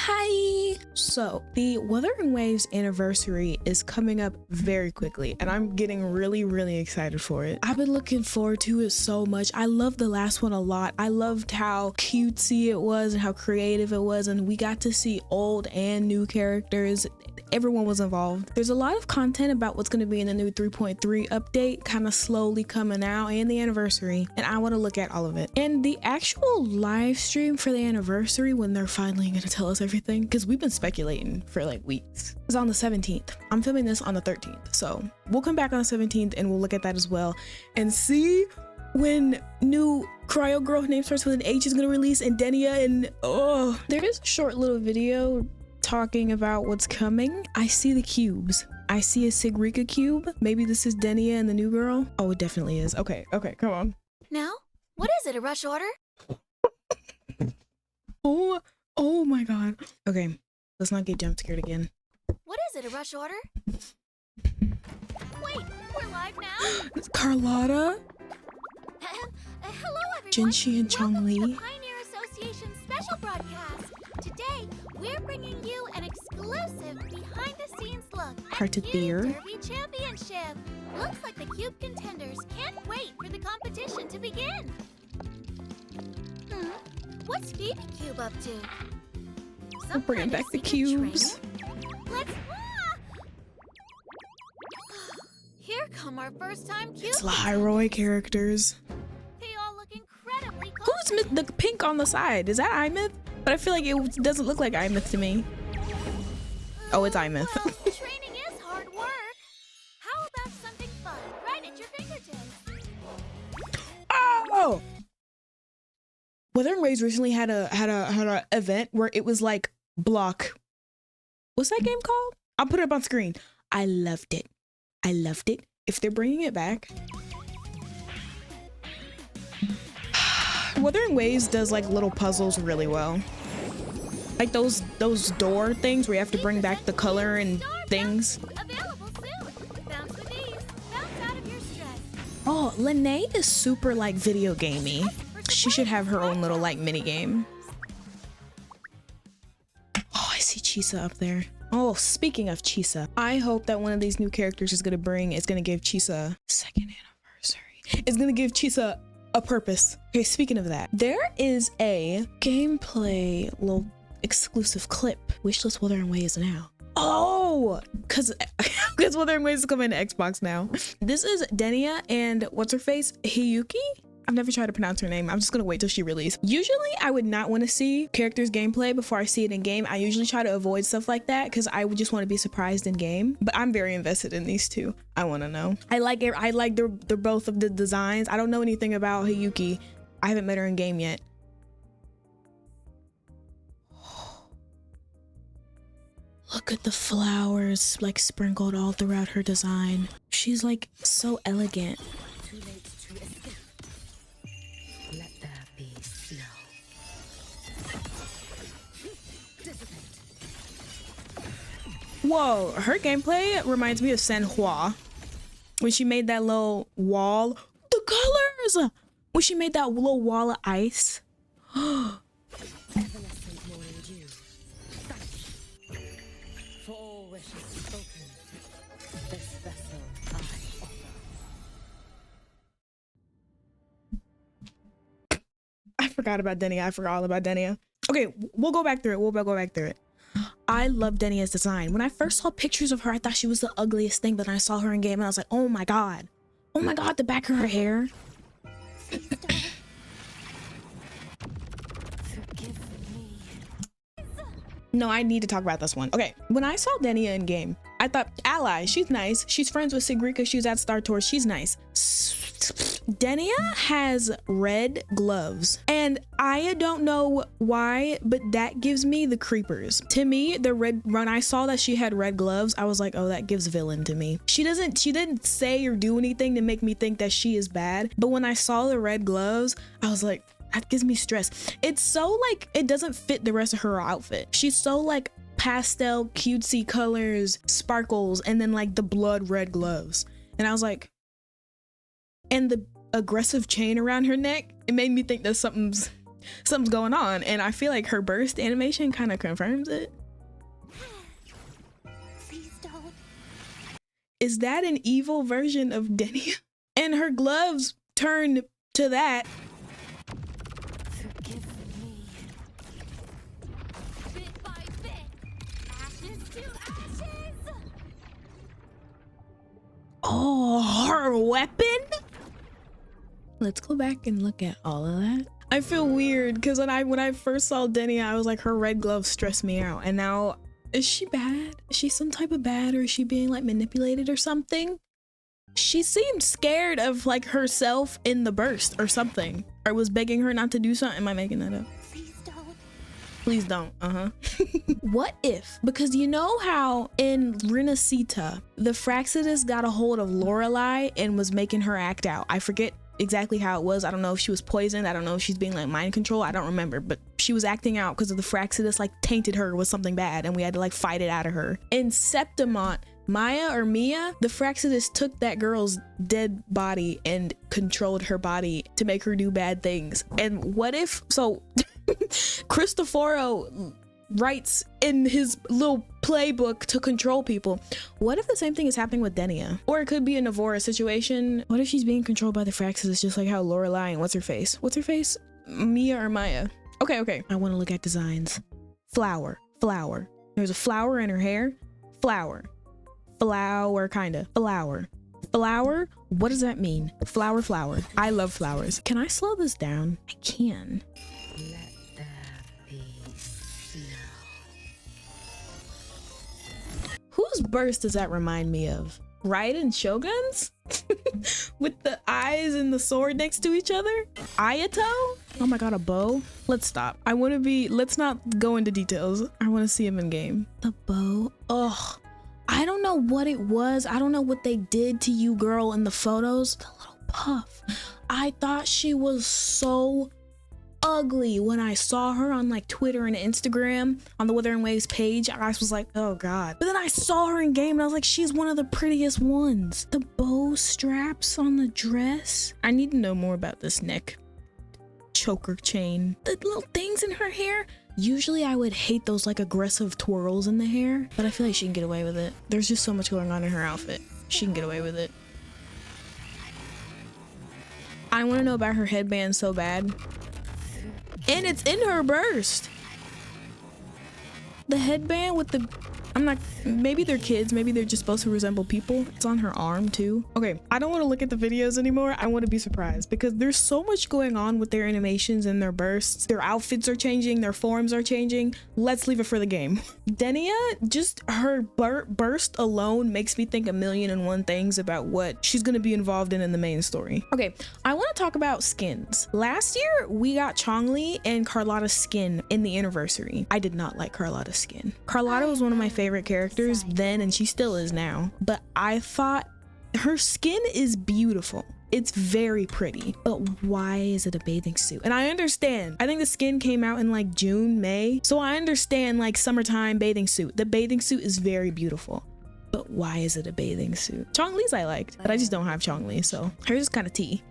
Hi! So, the Wuthering Waves anniversary is coming up very quickly, and I'm getting really excited for it. I've been looking forward to it so much. I loved the last one a lot. I loved how cutesy it was and how creative it was, and we got to see old and new characters. Everyone was involved. There's a lot of content about what's going to be in the new 3.3 update kind of slowly coming out, and the anniversary, and I want to look at all of it. And the actual live stream for the anniversary, when they're finally going to tell us everything, because we've been speculating for like weeks, is on the 17th. I'm filming this on the 13th, so we'll come back on the 17th and we'll look at that as well and see when new cryo girl name starts with an H is gonna release, and Denia, and oh, there is a short little video talking about what's coming. I see the cubes. I see a Sigrika cube. Maybe this is Denia and the new girl. Oh, it definitely is. Okay, come on. Now, what is it, a rush order? Oh my god. Okay, let's not get jump scared again. What is it, a rush order? Wait, we're live now? It's Carlotta, Hello, everyone. Jinxi, and Chong-Li. Welcome to the Pioneer Association special broadcast. Today, we're bringing you an exclusive behind-the-scenes look Hearted at beer. Cube Derby Championship. Looks like the Cube contenders can't wait for the competition to begin. What's Phoebe Cube up to? We're bringing back the cubes. Let's. Here come our first-time cube. It's Lahai-Roi characters. They all look incredibly cool. Who's the pink on the side? Is that Imyth? But I feel like it doesn't look like Imyth to me. Oh, it's Imyth. Well, training is hard work. How about something fun right at your fingertips? Oh! Wuthering Waves recently had a event where it was like block. What's that game called? I'll put it up on screen. I loved it. I loved it. If they're bringing it back. Wuthering Waves does like little puzzles really well. Like those door things where you have to bring back the color and things. Available soon. Bounce with ease. Bounce out of your stress. Oh, Lene is super like video gamey. She should have her own little like mini game. Oh, I see Chisa up there. Oh, speaking of Chisa, I hope that one of these new characters is gonna give Chisa second anniversary. It's gonna give Chisa a purpose. Okay, speaking of that, there is a gameplay little exclusive clip. Wishlist Wuthering Waves now. Oh, because Wuthering Waves is coming to Xbox now. This is Denia and what's her face? Hiyuki? I've never tried to pronounce her name. I'm just gonna wait till she releases. Usually I would not want to see characters gameplay before I see it in game. I usually try to avoid stuff like that because I would just want to be surprised in game. But I'm very invested in these two. I want to know. I like it. I like they're both of the designs. I don't know anything about Hiyuki. I haven't met her in game yet. Look at the flowers like sprinkled all throughout her design. She's like so elegant. Whoa, her gameplay reminds me of Senhua. When she made that little wall. The colors! When she made that little wall of ice. I forgot about Denia. I forgot all about Denia. Okay, we'll go back through it. We'll go back through it. I love Denia's design. When I first saw pictures of her, I thought she was the ugliest thing, but then I saw her in game and I was like, oh my god. Oh my god, the back of her hair. No, I need to talk about this one. Okay, when I saw Denia in game, I thought, ally, she's nice. She's friends with Sigrika. She was at Star Tours. She's nice. Denia has red gloves, and I don't know why, but that gives me the creepers. To me, when I saw that she had red gloves, I was like, oh, that gives villain to me. She didn't say or do anything to make me think that she is bad, but when I saw the red gloves, I was like, that gives me stress. It's so like, it doesn't fit the rest of her outfit. She's so like pastel, cutesy colors, sparkles, and then like the blood red gloves. And I was like, and the aggressive chain around her neck, it made me think that something's something's going on. And I feel like her burst animation kind of confirms it. Please don't. Is that an evil version of Denia? And her gloves turned to that. Forgive me. Bit by bit, ashes to ashes. Oh, her weapon? Let's go back and look at all of that. I feel weird because when I first saw Denia, I was like, her red gloves stressed me out. And now, is she bad? Is she some type of bad, or is she being like manipulated or something? She seemed scared of like herself in the burst or something, or was begging her not to do something. Am I making that up? Please don't. Please don't. What if, because you know how in Renacita, the Fraxidus got a hold of Lorelai and was making her act out. I forget exactly how it was. I don't know if she was poisoned. I don't know if she's being like mind control. I don't remember, but she was acting out because of the Fraxidus like tainted her with something bad, and we had to like fight it out of her. In Septimont, Maya or Mia, the Fraxidus took that girl's dead body and controlled her body to make her do bad things. And what if, so Cristoforo writes in his little playbook to control people. What if the same thing is happening with Denia? Or it could be a Navora situation. What if she's being controlled by the Fraxidus, just like how Lorelai and what's her face? Mia or Maya? Okay. I want to look at designs. Flower. There's a flower in her hair. Flower, kinda. Flower. What does that mean? Flower. I love flowers. Can I slow this down? I can. Let there be snow. Whose burst does that remind me of? Raiden Shogun's? With the eyes and the sword next to each other? Ayato? Oh my god, a bow? Let's stop. Let's not go into details. I want to see him in game. The bow? Ugh. I don't know what it was. I don't know what they did to you, girl, in the photos. The little puff. I thought she was so ugly when I saw her on like Twitter and Instagram on the Wuthering Waves page. I was like, oh god. But then I saw her in game and I was like, she's one of the prettiest ones. The bow straps on the dress. I need to know more about this neck choker chain. The little things in her hair. Usually I would hate those like aggressive twirls in the hair, but I feel like she can get away with it. There's just so much going on in her outfit. She can get away with it. I want to know about her headband so bad. And it's in her burst. The headband with the, maybe they're kids, maybe they're just supposed to resemble people. It's on her arm too. Okay, I don't want to look at the videos anymore. I want to be surprised because there's so much going on with their animations and their bursts. Their outfits are changing, their forms are changing. Let's leave it for the game. Denia, just her burst alone makes me think 1,000,001 things about what she's going to be involved in the main story. Okay, I want to talk about skins. Last year, we got Chongli and Carlotta's skin in the anniversary. I did not like Carlotta's skin. Carlotta was one of my favorite characters then, and she still is now, but I thought her skin is beautiful. It's very pretty, but why is it a bathing suit? And I understand, I think the skin came out in like June, May, so I understand like summertime bathing suit. The bathing suit is very beautiful, but why is it a bathing suit? Chongli's I liked, but I just don't have Chongli, so hers is kind of tea.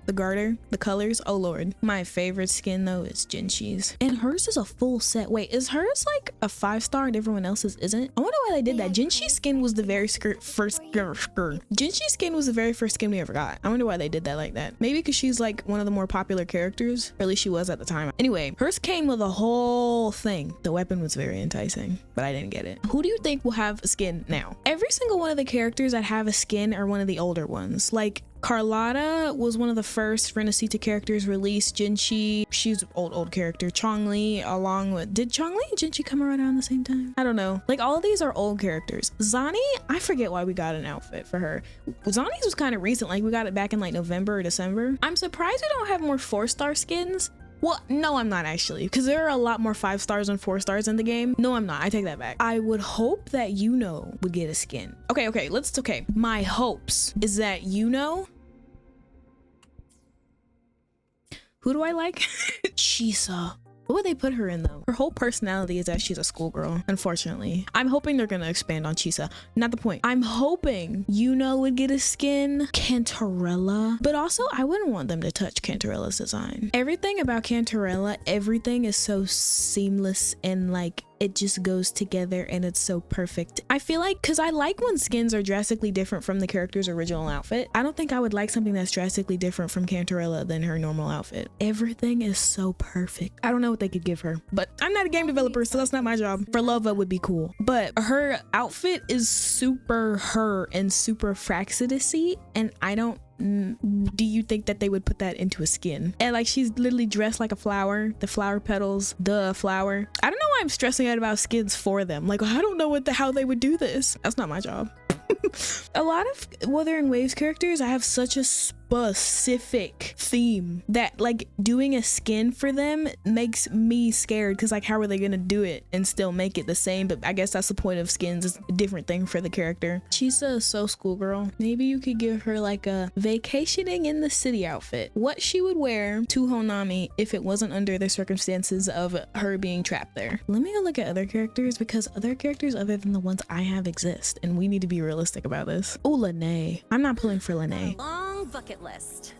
The garter, the colors, oh lord. My favorite skin though is Jinshi's, and hers is a full set. Wait, is hers like a 5-star and everyone else's isn't? I wonder why they did that. Jinshi's skin was the very first Jinshi's skin was the very first skin we ever got. I wonder why they did that like that. Maybe because she's like one of the more popular characters, or at least she was at the time. Anyway, hers came with a whole thing. The weapon was very enticing, but I didn't get it. Who do you think will have a skin now? Every single one of the characters that have a skin are one of the older ones. Like Carlotta was one of the first Renacita characters released. Jinshi, she's an old character. Chongli, along with, did Chongli and Jinshi come around the same time? I don't know. Like all of these are old characters. Zani, I forget why we got an outfit for her. Zani's was kind of recent. Like we got it back in like November or December. I'm surprised we don't have more 4-star skins. Well, no, I'm not actually, because there are a lot more 5 stars and 4 stars in the game. No, I'm not. I take that back. I would hope that Yuno would get a skin. Okay. My hopes is that Yuno. Who do I like? Chisa. What would they put her in though? Her whole personality is that she's a schoolgirl, unfortunately. I'm hoping they're gonna expand on Chisa. Not the point. I'm hoping Yuno would get a skin, Cantarella, but also I wouldn't want them to touch Cantarella's design. Everything about Cantarella, everything is so seamless and like it just goes together and it's so perfect. I feel like, because I like when skins are drastically different from the character's original outfit. I don't think I would like something that's drastically different from Cantarella than her normal outfit. Everything is so perfect. I don't know what they could give her, but I'm not a game developer, so that's not my job. Ferlova would be cool, but her outfit is super her and super Fraxidus-y, and I don't do you think that they would put that into a skin? And like she's literally dressed like a flower, the flower petals, the flower. I don't know why I'm stressing out about skins for them. Like I don't know how they would do this. That's not my job. A lot of Wuthering Waves characters, I have such a specific theme that like doing a skin for them makes me scared, because like how are they gonna do it and still make it the same? But I guess that's the point of skins, is a different thing for the character. Chisa is so schoolgirl. Maybe you could give her like a vacationing in the city outfit, what she would wear to Honami if it wasn't under the circumstances of her being trapped there. Let me go look at other characters, because other characters other than the ones I have exist, and we need to be realistic about this. Oh, Lene. I'm not pulling for Lene. Long bucket list.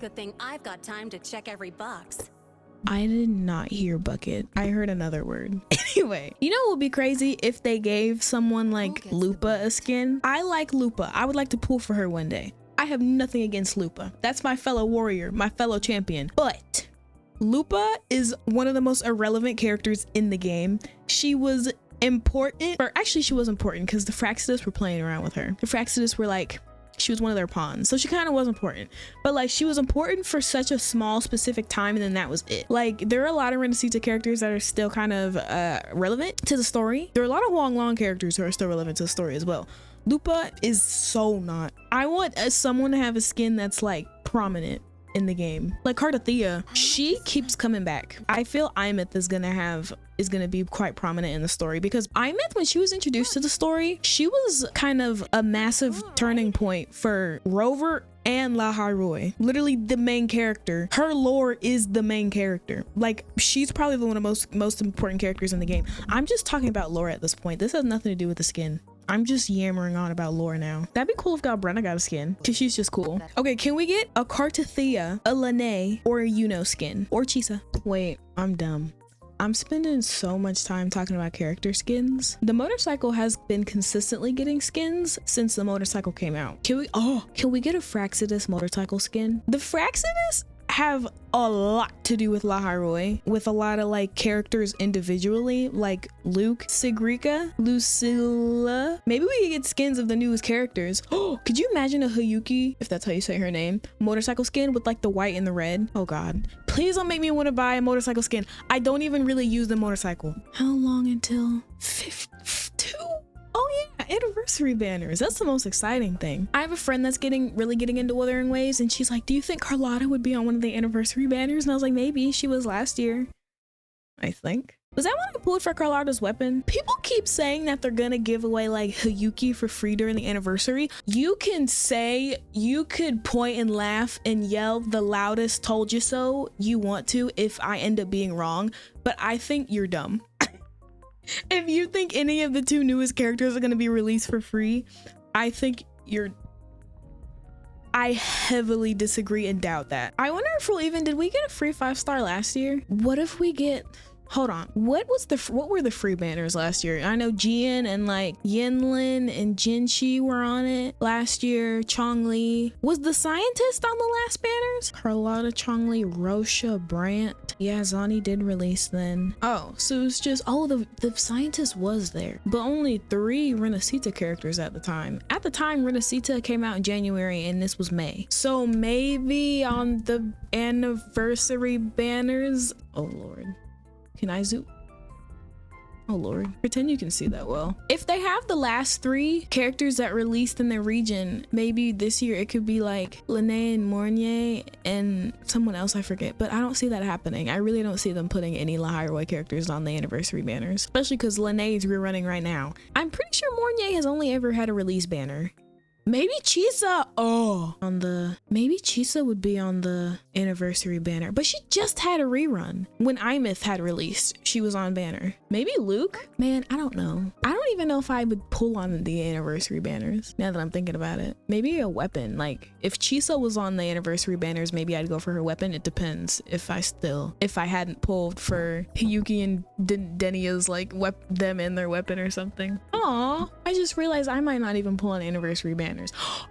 Good thing I've got time to check every box. I did not hear bucket. I heard another word. Anyway, you know what would be crazy if they gave someone like Lupa a skin? I like Lupa. I would like to pull for her one day. I have nothing against Lupa. That's my fellow warrior, my fellow champion. But Lupa is one of the most irrelevant characters in the game. She was important, or actually she was important because the Fraxidus were playing around with her. The Fraxidus were like, she was one of their pawns, so she kind of was important, but like she was important for such a small specific time, and then that was it. Like there are a lot of Renacita characters that are still kind of relevant to the story. There are a lot of Long characters who are still relevant to the story as well. Lupa is so not. I want someone to have a skin that's like prominent in the game, like Cardathea. She keeps coming back. I feel Imeth is gonna be quite prominent in the story, because Imeth, when she was introduced to the story, she was kind of a massive turning point for Rover and Lahai-Roi. Literally the main character. Her lore is the main character. Like she's probably one of the most important characters in the game. I'm just talking about lore at this point. This has nothing to do with the skin. I'm just yammering on about lore now. That'd be cool if Galbrenna got a skin, because she's just cool. Okay, can we get a Cartathea, a Lene, or a Yuno skin? Or Chisa? Wait, I'm dumb. I'm spending so much time talking about character skins. The motorcycle has been consistently getting skins since the motorcycle came out. Can we get a Fraxidus motorcycle skin? The Fraxidus have a lot to do with Lahai-Roi, with a lot of like characters individually, like Luke, Sigrika, Lucilla. Maybe we could get skins of the newest characters. Oh, could you imagine a Hiyuki, if that's how you say her name, motorcycle skin with like the white and the red? Oh god, please don't make me want to buy a motorcycle skin. I don't even really use the motorcycle. How long until 52? Oh yeah, anniversary banners. That's the most exciting thing. I have a friend that's really getting into Wuthering Waves, and she's like, do you think Carlotta would be on one of the anniversary banners? And I was like, maybe. She was last year, I think. Was that when I pulled for Carlotta's weapon? People keep saying that they're gonna give away like Hiyuki for free during the anniversary. You could point and laugh and yell the loudest told you so you want to if I end up being wrong, but I think you're dumb. If you think any of the two newest characters are going to be released for free, I think I heavily disagree and doubt that. I wonder if did we get a free 5-star last year? What if we get, hold on, what were the free banners last year? I know Jian and like Yinlin and Jinshi were on it last year. Chongli. Was the scientist on the last banners? Carlotta, Chongli, Rosha, Brandt. Yeah, Zani did release then. Oh, so it's just, the scientist was there, but only 3 Renacita characters at the time. At the time, Renacita came out in January and this was May. So maybe on the anniversary banners, oh lord. Can I zoom? Oh lord, pretend you can see that well. If they have the last 3 characters that released in the region, maybe this year it could be like Lene and Mornier and someone else I forget, but I don't see that happening. I really don't see them putting any Lahai-Roi characters on the anniversary banners, especially because Lene is rerunning right now. I'm pretty sure Mornier has only ever had a release banner. Maybe Chisa. Oh, maybe Chisa would be on the anniversary banner, but she just had a rerun when Imith had released. She was on banner. Maybe Luke. Man, I don't know. I don't even know if I would pull on the anniversary banners now that I'm thinking about it. Maybe a weapon. Like if Chisa was on the anniversary banners, maybe I'd go for her weapon. It depends if I hadn't pulled for Hiyuki and Denia's like them and their weapon or something. Aw, I just realized I might not even pull on anniversary banners.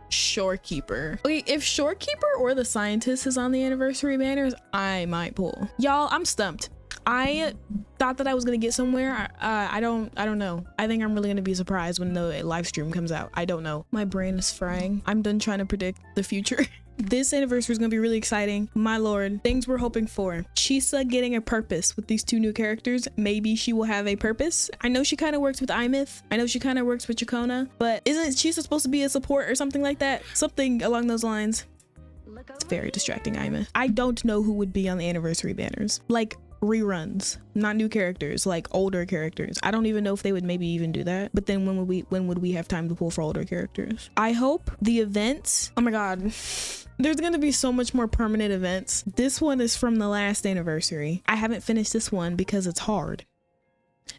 Shorekeeper. Okay, if Shorekeeper or the Scientist is on the anniversary banners, I might pull. Y'all, I'm stumped. I thought that I was gonna get somewhere. I don't know. I think I'm really gonna be surprised when the live stream comes out. I don't know. My brain is frying. I'm done trying to predict the future. This anniversary is gonna be really exciting. My lord, things we're hoping for. Chisa getting a purpose with these two new characters. Maybe she will have a purpose. I know she kind of works with Imith. I know she kind of works with Chakona, but isn't Chisa supposed to be a support or something like that? Something along those lines. It's very distracting, Imith. I don't know who would be on the anniversary banners. Like reruns, not new characters, like older characters. I don't even know if they would maybe even do that. But then when would we have time to pull for older characters? I hope the events, oh my god, there's gonna be so much more permanent events. This one is from the last anniversary. I haven't finished this one because it's hard.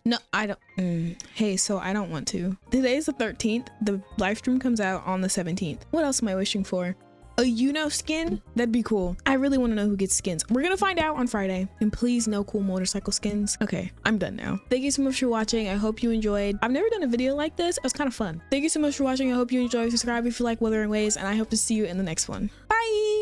No, I don't. Hey, so I don't want to. Today's the 13th. The live stream comes out on the 17th. What else am I wishing for? A Yuno skin? That'd be cool. I really want to know who gets skins. We're gonna find out on Friday. And please, no cool motorcycle skins. Okay, I'm done now. Thank you so much for watching. I hope you enjoyed. I've never done a video like this. It was kind of fun. Thank you so much for watching. I hope you enjoyed. Subscribe if you like Wuthering Waves, and I hope to see you in the next one. Bye!